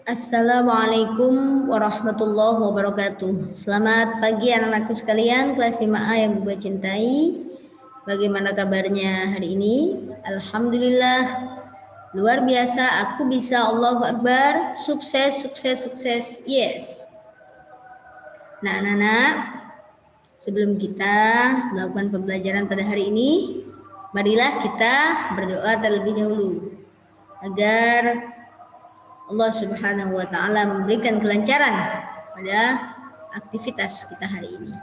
Assalamualaikum warahmatullahi wabarakatuh. Selamat pagi anak-anakku sekalian kelas 5A yang Bunda cintai. Bagaimana kabarnya hari ini? Alhamdulillah luar biasa, aku bisa, Allahu Akbar. Sukses, sukses, sukses. Yes. Nah anak-anak, sebelum kita melakukan pembelajaran pada hari ini, marilah kita berdoa terlebih dahulu agar Allah Subhanahu wa Ta'ala memberikan kelancaran pada aktivitas kita hari ini,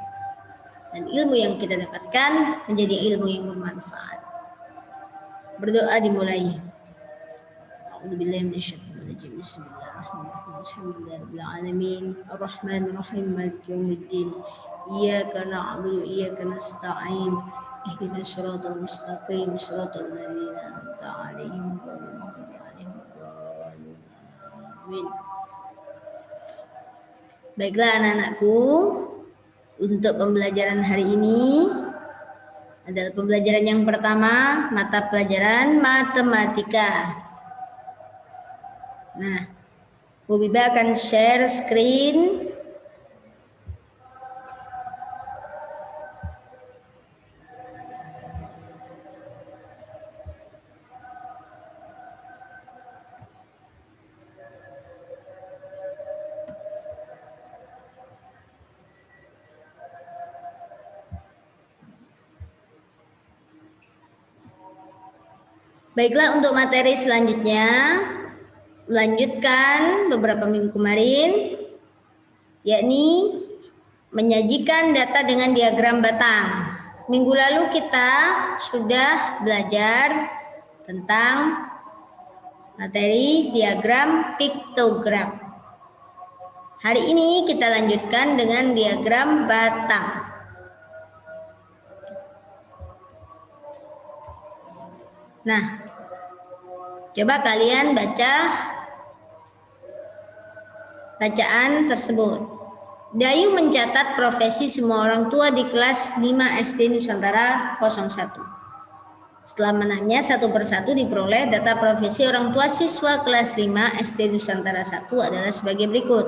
dan ilmu yang kita dapatkan menjadi ilmu yang bermanfaat. Berdoa dimulai. A'udzubillahi minasyaitonirrajim. Bismillahirrahmanirrahim. Alhamdulillahirabbil alamin. Arrahmanir rahim. Maliki yaumiddin. Iyyaka na'budu wa iyyaka nasta'in. Ihdinas siratal mustaqim. Shiratal ladzina an'amta 'alaihim ghairil maghdubi 'alaihim waladdallin. Amin. Baiklah anak-anakku, untuk pembelajaran hari ini adalah pembelajaran yang pertama, mata pelajaran matematika. Nah, Bu Biba akan share screen. Baiklah, untuk materi selanjutnya, melanjutkan beberapa minggu kemarin, yakni menyajikan data dengan diagram batang. Minggu lalu kita sudah belajar tentang materi diagram piktogram. Hari ini kita lanjutkan dengan diagram batang. Nah, coba kalian baca bacaan tersebut. Dayu mencatat profesi semua orang tua di kelas 5 SD Nusantara 01. Setelah menanya satu persatu diperoleh data profesi orang tua siswa kelas 5 SD Nusantara 1 adalah sebagai berikut.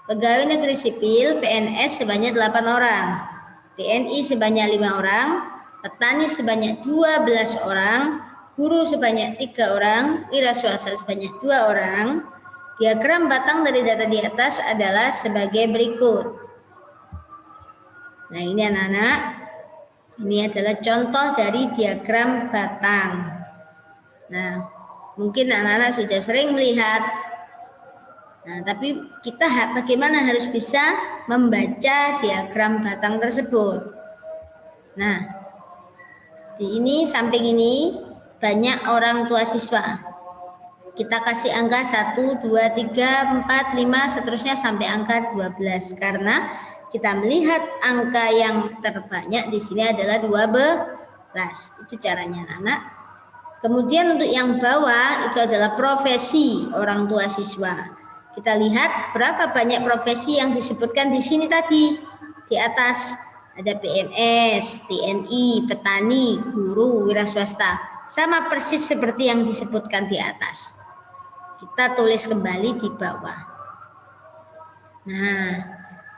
Pegawai negeri sipil PNS sebanyak 8 orang, TNI sebanyak 5 orang, petani sebanyak 12 orang, guru sebanyak 3 orang, wira swasta sebanyak 2 orang. Diagram batang dari data di atas adalah sebagai berikut. Nah, ini anak-anak, ini adalah contoh dari diagram batang. Nah, mungkin anak-anak sudah sering melihat. Nah, tapi kita bagaimana harus bisa membaca diagram batang tersebut. Nah, di ini samping ini banyak orang tua siswa. Kita kasih angka 1, 2, 3, 4, 5, seterusnya sampai angka 12. Karena kita melihat angka yang terbanyak di sini adalah 12. Itu caranya anak-anak. Kemudian untuk yang bawah itu adalah profesi orang tua siswa. Kita lihat berapa banyak profesi yang disebutkan di sini tadi. Di atas ada PNS, TNI, petani, guru, wira swasta. Sama persis seperti yang disebutkan di atas. Kita tulis kembali di bawah. Nah,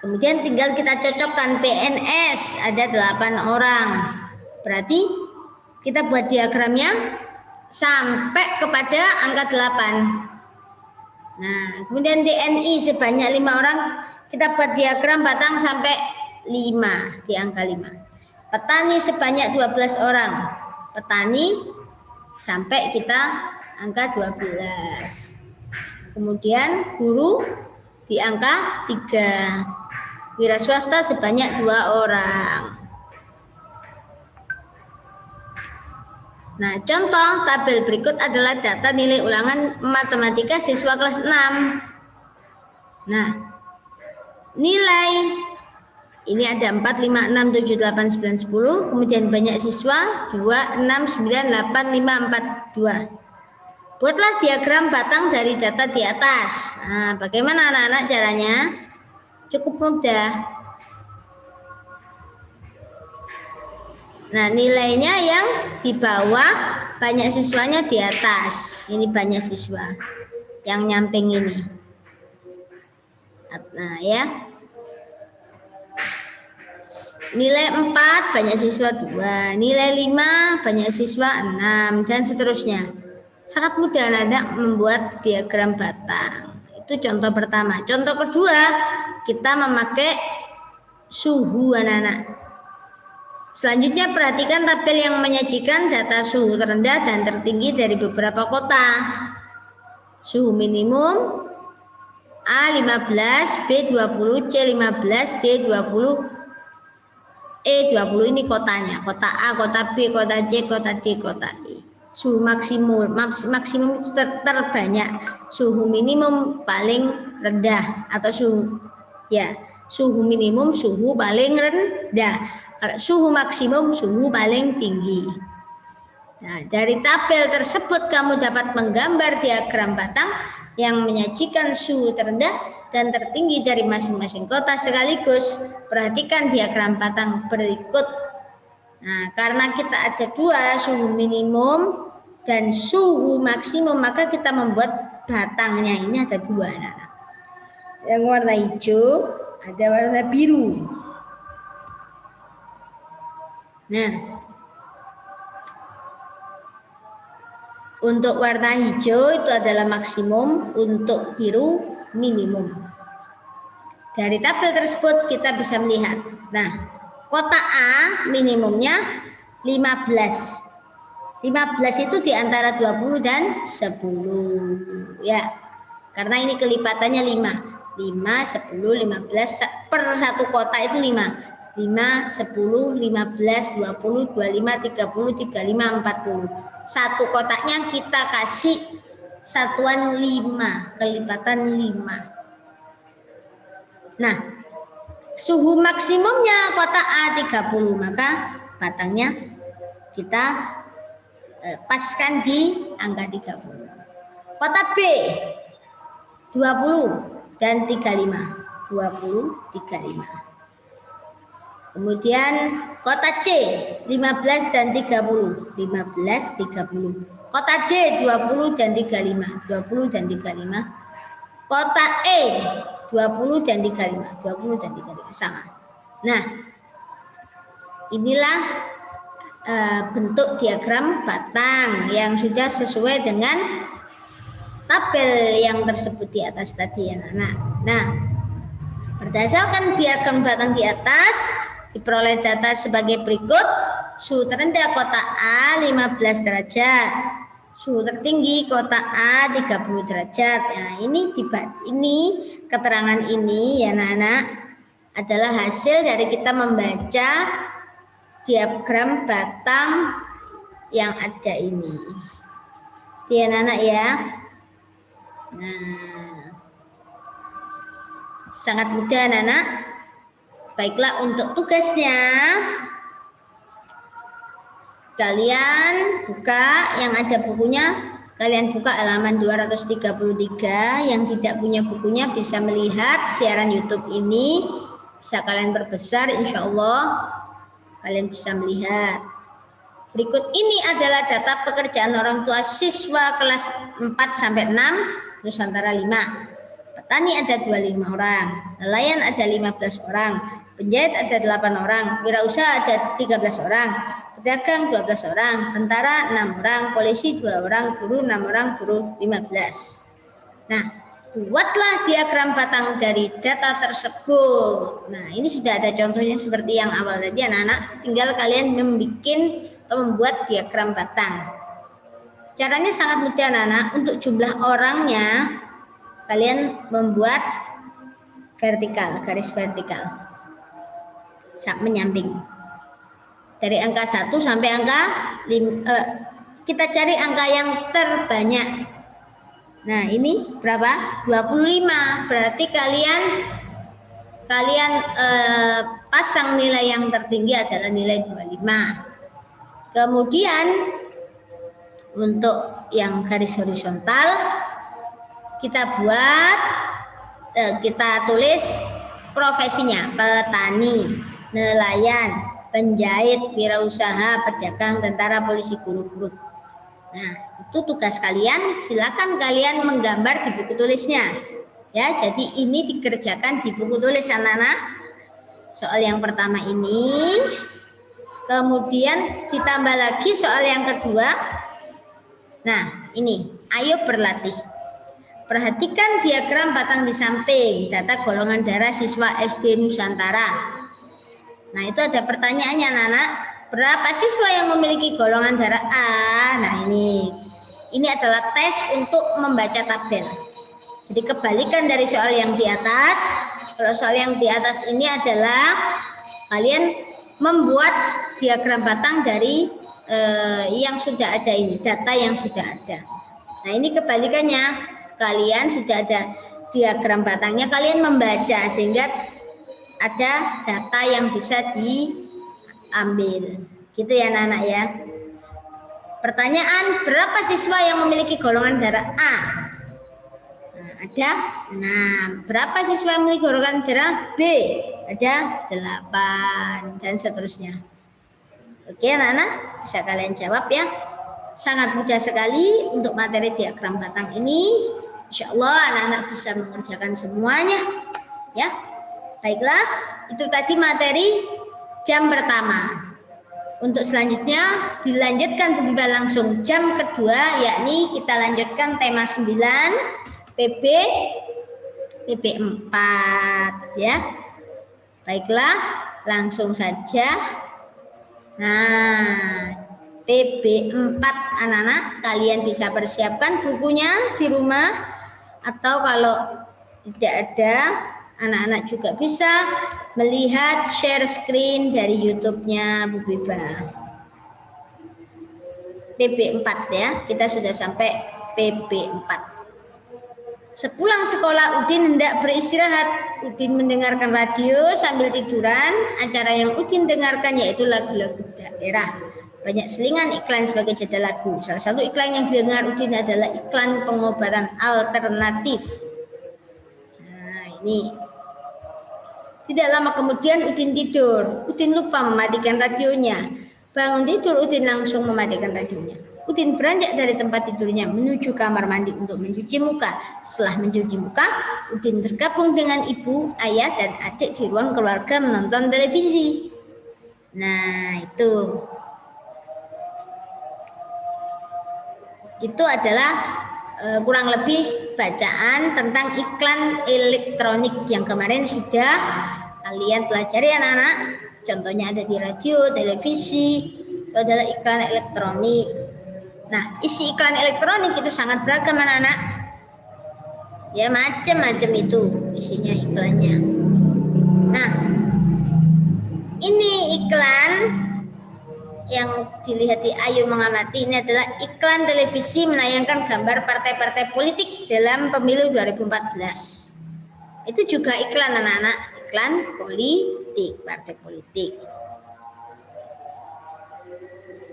kemudian tinggal kita cocokkan PNS ada 8 orang. Berarti kita buat diagramnya sampai kepada angka 8. Nah, kemudian TNI sebanyak 5 orang, kita buat diagram batang sampai 5, di angka 5. Petani sebanyak 12 orang. Petani sampai kita angka 12. Kemudian guru di angka 3. Wira swasta sebanyak 2 orang. Nah, contoh tabel berikut adalah data nilai ulangan matematika siswa kelas 6. Nah, nilai ini ada 4, 5, 6, 7, 8, 9, 10. Kemudian banyak siswa 2, 6, 9, 8, 5, 4, 2. Buatlah diagram batang dari data di atas. Nah, bagaimana anak-anak caranya? Cukup mudah. Nah, nilainya yang di bawah, banyak siswanya di atas. Ini banyak siswa yang nyamping ini. Nah ya, nilai 4 banyak siswa 2, nilai 5 banyak siswa 6, dan seterusnya. Sangat mudah anak-anak membuat diagram batang. Itu contoh pertama. Contoh kedua, kita memakai suhu anak-anak. Selanjutnya perhatikan tabel yang menyajikan data suhu terendah dan tertinggi dari beberapa kota. Suhu minimum A15, B20, C15, D20, E20 ini kotanya. Kota A, kota B, kota C, kota D, kota E. Suhu maksimum itu terbanyak. Suhu minimum paling rendah atau suhu minimum suhu paling rendah. Suhu maksimum suhu paling tinggi. Nah, dari tabel tersebut kamu dapat menggambar diagram batang yang menyajikan suhu terendah dan tertinggi dari masing-masing kota sekaligus. Perhatikan diagram batang berikut. Nah, karena kita ada 2, suhu minimum dan suhu maksimum, maka kita membuat batangnya ini ada 2 anak-anak. Yang warna hijau, ada warna biru. Nah, untuk warna hijau itu adalah maksimum, untuk biru minimum. Dari tabel tersebut kita bisa melihat. Nah, kota A minimumnya 15. 15 itu di antara 20 dan 10 ya. Karena ini kelipatannya 5. 5, 10, 15 per satu kota itu 5. 5, 10, 15, 20, 25, 30, 35, 40. Satu kotaknya kita kasih satuan 5, kelipatan 5. Nah, suhu maksimumnya kota A 30, maka batangnya kita paskan di angka 30. Kota B 20 dan 35. 20, 35. Kemudian kota C 15 dan 30. 15, 30. Kota D 20 dan 35. 20 dan 35. Kota E 20 dan 35. 20 dan 35 sama. Nah, inilah bentuk diagram batang yang sudah sesuai dengan tabel yang tersebut di atas tadi ya anak. Nah, berdasarkan diagram batang di atas diperoleh data sebagai berikut. Suhu terendah kota A 15 derajat, suhu tertinggi kota A 30 derajat. Nah, ini keterangan ini ya anak-anak adalah hasil dari kita membaca diagram batang yang ada ini. Ya anak-anak ya. Nah, sangat mudah anak-anak. Baiklah, untuk tugasnya kalian buka yang ada bukunya, kalian buka halaman 233. Yang tidak punya bukunya bisa melihat siaran YouTube ini, bisa kalian perbesar, insya Allah kalian bisa melihat. Berikut ini adalah data pekerjaan orang tua siswa kelas 4 sampai 6 Nusantara 5. Petani ada 25 orang, nelayan ada 15 orang, penjahit ada 8 orang, wirausaha ada 13 orang, pedagang 12 orang, tentara 6 orang, polisi 2 orang, guru 6 orang, buruh 15. Nah, buatlah diagram batang dari data tersebut. Nah, ini sudah ada contohnya seperti yang awal tadi anak-anak. Tinggal kalian membuat diagram batang. Caranya sangat mudah anak-anak. Untuk jumlah orangnya kalian membuat vertikal, garis vertikal menyamping dari angka 1 sampai angka 5. Kita cari angka yang terbanyak. Nah, ini berapa? 25. Berarti kalian pasang nilai yang tertinggi adalah nilai 25. Kemudian untuk yang garis horizontal kita tulis profesinya: petani, nelayan, penjahit, wirausaha, pedagang, tentara, polisi, guru. Nah, itu tugas kalian. Silakan kalian menggambar di buku tulisnya. Ya, jadi ini dikerjakan di buku tulis anak-anak. Soal yang pertama ini, kemudian ditambah lagi soal yang kedua. Nah, ini, ayo berlatih. Perhatikan diagram batang di samping, data golongan darah siswa SD Nusantara. Nah, itu ada pertanyaannya anak-anak. Berapa siswa yang memiliki golongan darah A? Nah, ini adalah tes untuk membaca tabel. Jadi kebalikan dari soal yang di atas. Kalau soal yang di atas ini adalah kalian membuat diagram batang dari yang sudah ada ini, data yang sudah ada. Nah, ini kebalikannya. Kalian sudah ada diagram batangnya, kalian membaca sehingga ada data yang bisa diambil. Gitu ya anak-anak ya. Pertanyaan, berapa siswa yang memiliki golongan darah A? Nah, ada 6. Berapa siswa yang memiliki golongan darah B? Ada 8 dan seterusnya. Oke anak-anak, bisa kalian jawab ya. Sangat mudah sekali untuk materi diagram batang ini. Insya Allah anak-anak bisa mengerjakan semuanya. Ya, baiklah, itu tadi materi jam pertama. Untuk selanjutnya dilanjutkan lebih langsung jam kedua, yakni kita lanjutkan tema 9 PB 4 ya. Baiklah, langsung saja. Nah, PB 4 anak-anak, kalian bisa persiapkan bukunya di rumah, atau kalau tidak ada, anak-anak juga bisa melihat share screen dari YouTube-nya Bu Biba. PB 4 ya, kita sudah sampai PB 4. Sepulang sekolah Udin hendak beristirahat. Udin mendengarkan radio sambil tiduran. Acara yang Udin dengarkan yaitu lagu-lagu daerah. Banyak selingan iklan sebagai jeda lagu. Salah satu iklan yang didengar Udin adalah iklan pengobatan alternatif. Nah, ini. Tidak lama kemudian Udin tidur. Udin lupa mematikan radionya. Bangun tidur, Udin langsung mematikan radionya. Udin beranjak dari tempat tidurnya menuju kamar mandi untuk mencuci muka. Setelah mencuci muka, Udin bergabung dengan ibu, ayah, dan adik di ruang keluarga menonton televisi. Nah, itu adalah kurang lebih bacaan tentang iklan elektronik yang kemarin sudah kalian pelajari anak-anak. Contohnya ada di radio, televisi, itu adalah iklan elektronik. Nah, isi iklan elektronik itu sangat beragam anak-anak. Ya, macam-macam itu isinya iklannya. Nah, ini iklan yang dilihat di Ayo Mengamati, ini adalah iklan televisi menayangkan gambar partai-partai politik dalam pemilu 2014. Itu juga iklan anak-anak, iklan politik, partai politik.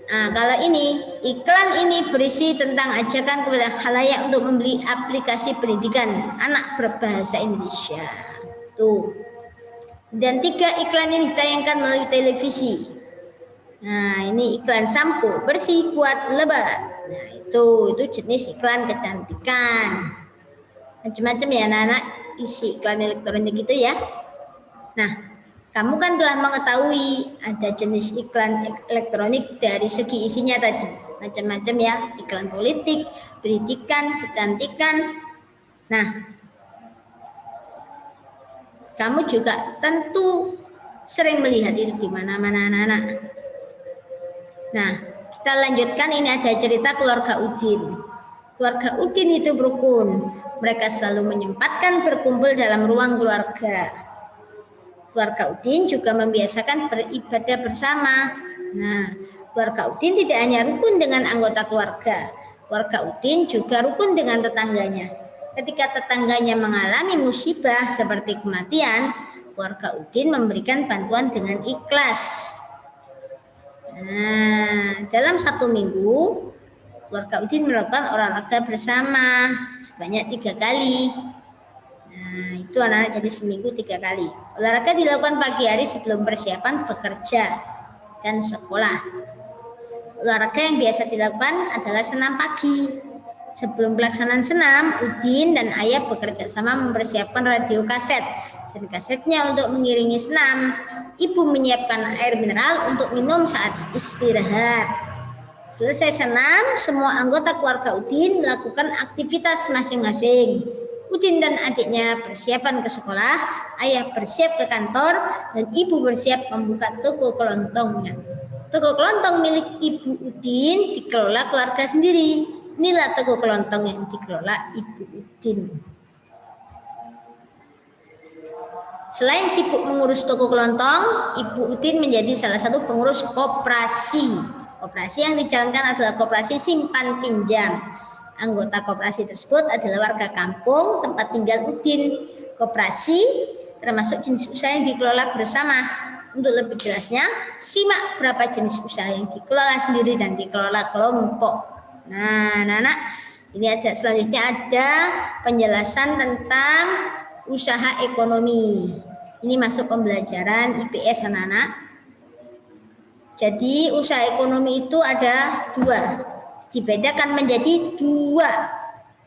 Nah, kalau ini, iklan ini berisi tentang ajakan kepada khalayak untuk membeli aplikasi pendidikan anak berbahasa Indonesia. Tuh. Dan 3 iklan ini ditayangkan melalui televisi. Nah, ini iklan sampo bersih kuat lebat. Nah, itu jenis iklan kecantikan. Macam-macam ya anak-anak isi iklan elektronik itu ya. Nah, kamu kan telah mengetahui ada jenis iklan elektronik dari segi isinya tadi. Macam-macam ya, iklan politik, pendidikan, kecantikan. Nah, kamu juga tentu sering melihat itu di mana-mana anak-anak. Nah, kita lanjutkan, ini ada cerita keluarga Udin. Keluarga Udin itu berukun. Mereka selalu menyempatkan berkumpul dalam ruang keluarga. Keluarga Udin juga membiasakan beribadah bersama. Nah, keluarga Udin tidak hanya rukun dengan anggota keluarga. Keluarga Udin juga rukun dengan tetangganya. Ketika tetangganya mengalami musibah seperti kematian, keluarga Udin memberikan bantuan dengan ikhlas. Nah, dalam 1 minggu, keluarga Udin melakukan olahraga bersama sebanyak 3 kali. Nah, itu anak-anak jadi seminggu 3 kali. Olahraga dilakukan pagi hari sebelum persiapan bekerja dan sekolah. Olahraga yang biasa dilakukan adalah senam pagi. Sebelum pelaksanaan senam, Udin dan ayah bekerja sama mempersiapkan radio kaset dan kasetnya untuk mengiringi senam. Ibu menyiapkan air mineral untuk minum saat istirahat. Selesai senam, semua anggota keluarga Udin melakukan aktivitas masing-masing. Udin dan adiknya persiapan ke sekolah, ayah bersiap ke kantor, dan ibu bersiap membuka toko kelontongnya. Toko kelontong milik ibu Udin dikelola keluarga sendiri. Inilah toko kelontong yang dikelola ibu Udin. Selain sibuk mengurus toko kelontong, ibu Udin menjadi salah satu pengurus koperasi. Koperasi yang dijalankan adalah koperasi simpan pinjam. Anggota koperasi tersebut adalah warga kampung tempat tinggal Udin. Koperasi termasuk jenis usaha yang dikelola bersama. Untuk lebih jelasnya, simak berapa jenis usaha yang dikelola sendiri dan dikelola kelompok. Nah, anak-anak, ini ada selanjutnya ada penjelasan tentang usaha ekonomi. Ini masuk pembelajaran IPS, anak-anak. Jadi usaha ekonomi itu ada dua, dibedakan menjadi dua.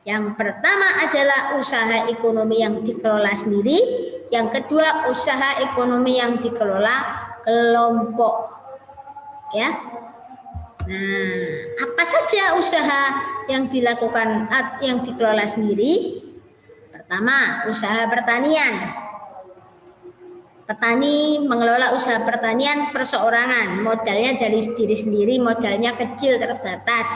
Yang pertama adalah usaha ekonomi yang dikelola sendiri, yang kedua usaha ekonomi yang dikelola kelompok. Ya. Nah, apa saja usaha yang dilakukan yang dikelola sendiri? Pertama, usaha pertanian. Petani mengelola usaha pertanian perseorangan, modalnya dari diri sendiri, modalnya kecil terbatas.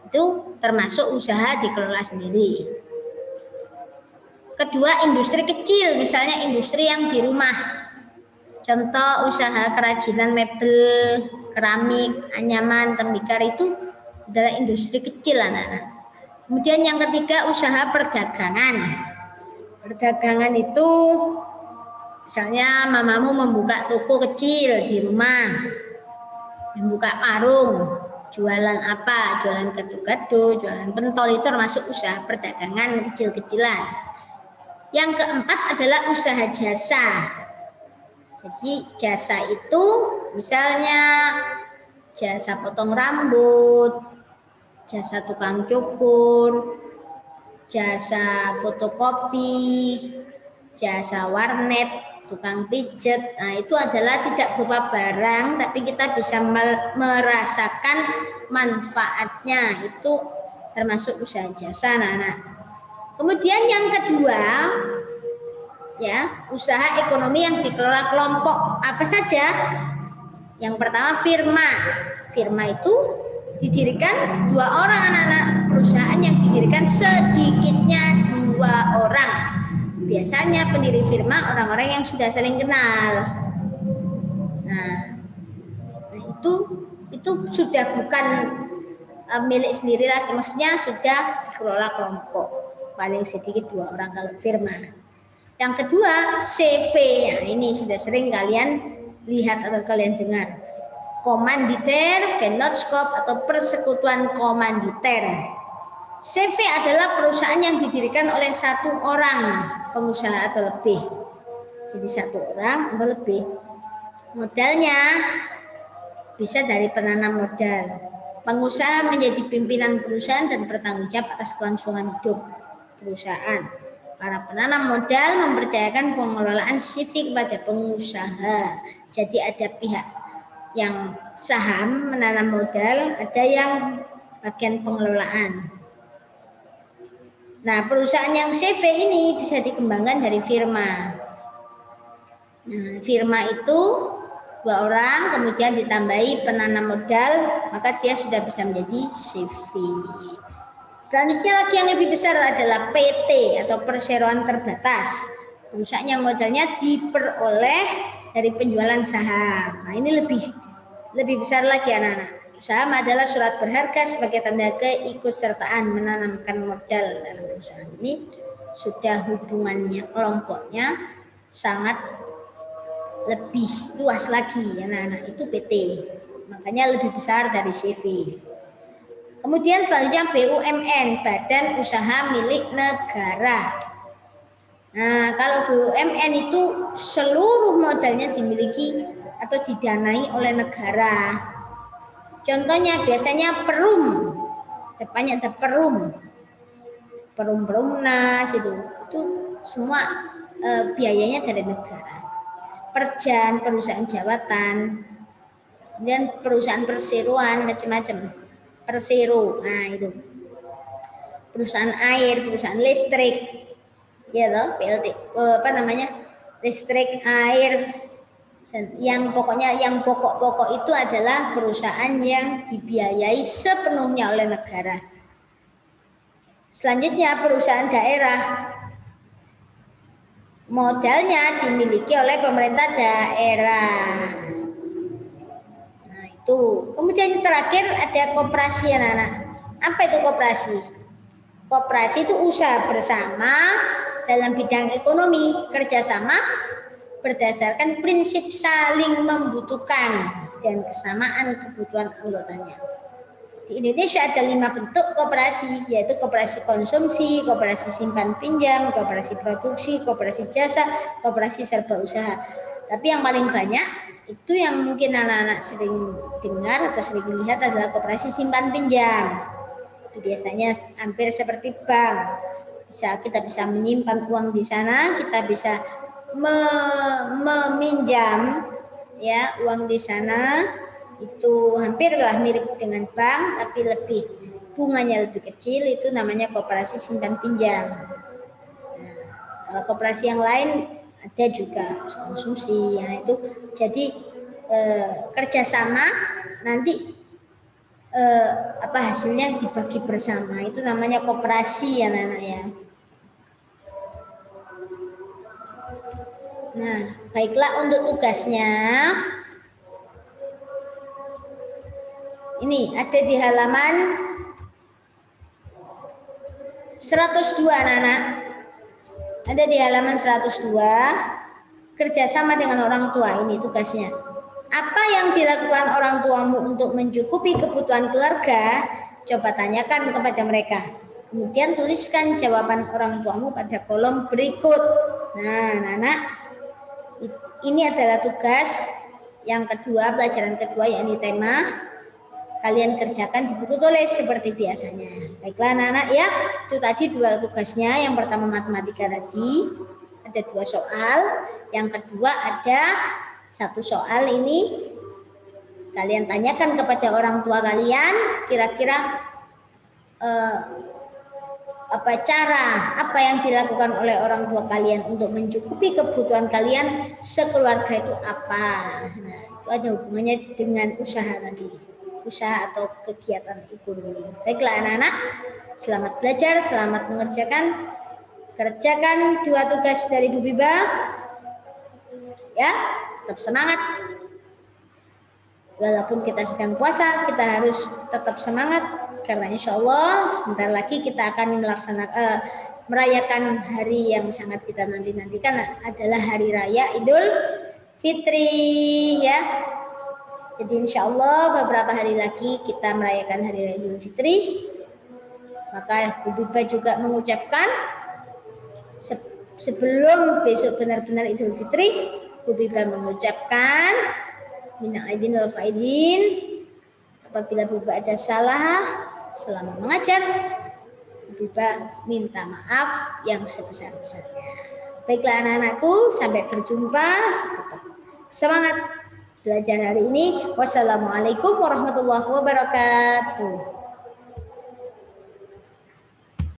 Itu termasuk usaha dikelola sendiri. Kedua, industri kecil, misalnya industri yang di rumah. Contoh usaha kerajinan mebel, keramik, anyaman, tembikar itu adalah industri kecil, anak-anak. Kemudian yang ketiga, usaha perdagangan. Perdagangan itu misalnya mamamu membuka toko kecil di rumah, membuka warung, jualan apa, jualan gado-gado, jualan pentol, itu termasuk usaha perdagangan kecil-kecilan. Yang keempat adalah usaha jasa. Jadi jasa itu misalnya jasa potong rambut, jasa tukang cukur, jasa fotokopi, jasa warnet, tukang pijet. Nah, itu adalah tidak berupa barang, tapi kita bisa merasakan manfaatnya. Itu termasuk usaha jasa, anak-anak. Kemudian yang kedua, ya, usaha ekonomi yang dikelola kelompok. Apa saja? Yang pertama, firma. Firma itu didirikan 2 orang, anak-anak. Perusahaan yang didirikan sedikitnya 2 orang. Biasanya pendiri firma orang-orang yang sudah saling kenal. Nah, itu sudah bukan milik sendiri lagi, maksudnya sudah dikelola kelompok. Paling sedikit 2 orang kalau firma. Yang kedua, CV. Nah, ini sudah sering kalian lihat atau kalian dengar. Komanditer, Vennootschap atau persekutuan komanditer. CV adalah perusahaan yang didirikan oleh 1 orang pengusaha atau lebih. Jadi 1 orang atau lebih. Modalnya bisa dari penanam modal. Pengusaha menjadi pimpinan perusahaan dan bertanggung jawab atas kelangsungan hidup perusahaan. Para penanam modal mempercayakan pengelolaan CV kepada pengusaha. Jadi ada pihak yang saham menanam modal, ada yang bagian pengelolaan. Nah, perusahaan yang CV ini bisa dikembangkan dari firma. Nah, firma itu 2 orang, kemudian ditambahi penanam modal, maka dia sudah bisa menjadi CV. Selanjutnya lagi yang lebih besar adalah PT atau perseroan terbatas. Perusahaan yang modalnya diperoleh dari penjualan saham. Nah, ini lebih besar lagi, anak-anak. Saham adalah surat berharga sebagai tanda keikutsertaan menanamkan modal dalam perusahaan. Ini sudah hubungannya kelompoknya sangat lebih luas lagi, anak-anak. Itu PT. Makanya lebih besar dari CV. Kemudian selanjutnya BUMN, Badan Usaha Milik Negara. Nah, kalau BUMN itu seluruh modalnya dimiliki atau didanai oleh negara. Contohnya biasanya Perum, depannya ada Perum. Perum-perumnas itu semua biayanya dari negara. Perjan, perusahaan jawatan, dan perusahaan perseroan macam-macam. Persero, nah itu. Perusahaan air, perusahaan listrik, ya loh, PLT, listrik, air, dan yang pokoknya yang pokok-pokok itu adalah perusahaan yang dibiayai sepenuhnya oleh negara. Selanjutnya perusahaan daerah, modalnya dimiliki oleh pemerintah daerah. Nah itu. Kemudian terakhir ada koperasi anak-anak. Apa itu koperasi? Koperasi itu usaha bersama dalam bidang ekonomi, kerjasama berdasarkan prinsip saling membutuhkan dan kesamaan kebutuhan anggotanya. Di Indonesia ada 5 bentuk koperasi, yaitu koperasi konsumsi, koperasi simpan pinjam, koperasi produksi, koperasi jasa, koperasi serba usaha. Tapi yang paling banyak itu yang mungkin anak-anak sering dengar atau sering lihat adalah koperasi simpan pinjam. Itu biasanya hampir seperti bank. Kita bisa menyimpan uang di sana, kita bisa meminjam ya uang di sana. Itu hampirlah mirip dengan bank, tapi bunganya lebih kecil, itu namanya koperasi simpan pinjam. Nah, kalau koperasi yang lain ada juga konsumsi, ya itu jadi kerjasama nanti hasilnya dibagi bersama, itu namanya koperasi ya anak-anak ya. Nah, baiklah untuk tugasnya. Ini ada di halaman 102 anak-anak. Ada di halaman 102. Kerjasama dengan orang tua, ini tugasnya. Apa yang dilakukan orang tuamu untuk mencukupi kebutuhan keluarga? Coba tanyakan kepada mereka. Kemudian tuliskan jawaban orang tuamu pada kolom berikut. Nah, anak-anak, ini adalah tugas yang kedua, pelajaran kedua, yakni tema. Kalian kerjakan di buku tulis seperti biasanya. Baiklah anak-anak ya, itu tadi 2 tugasnya. Yang pertama matematika tadi, ada 2 soal. Yang kedua ada 1 soal ini. Kalian tanyakan kepada orang tua kalian, kira-kira apa yang dilakukan oleh orang tua kalian untuk mencukupi kebutuhan kalian sekeluarga itu apa. Nah, itu ada hubungannya dengan usaha tadi. Usaha atau kegiatan ekonomi. Baiklah anak-anak, selamat belajar, selamat mengerjakan. Kerjakan 2 tugas dari Bu Biba. Ya, tetap semangat. Walaupun kita sedang puasa, kita harus tetap semangat karena insya Allah sebentar lagi kita akan merayakan hari yang sangat kita nanti-nantikan, adalah hari raya Idul Fitri ya. Jadi insya Allah beberapa hari lagi kita merayakan hari raya Idul Fitri. Maka Bu Biba juga mengucapkan sebelum besok benar-benar Idul Fitri, Bu Biba mengucapkan minal aidin wal faidin. Apabila Bu Biba ada salah selama mengajar, Bu Biba minta maaf yang sebesar-besarnya. Baiklah anak-anakku, sampai berjumpa. Tetap semangat belajar hari ini. Wassalamualaikum warahmatullahi wabarakatuh.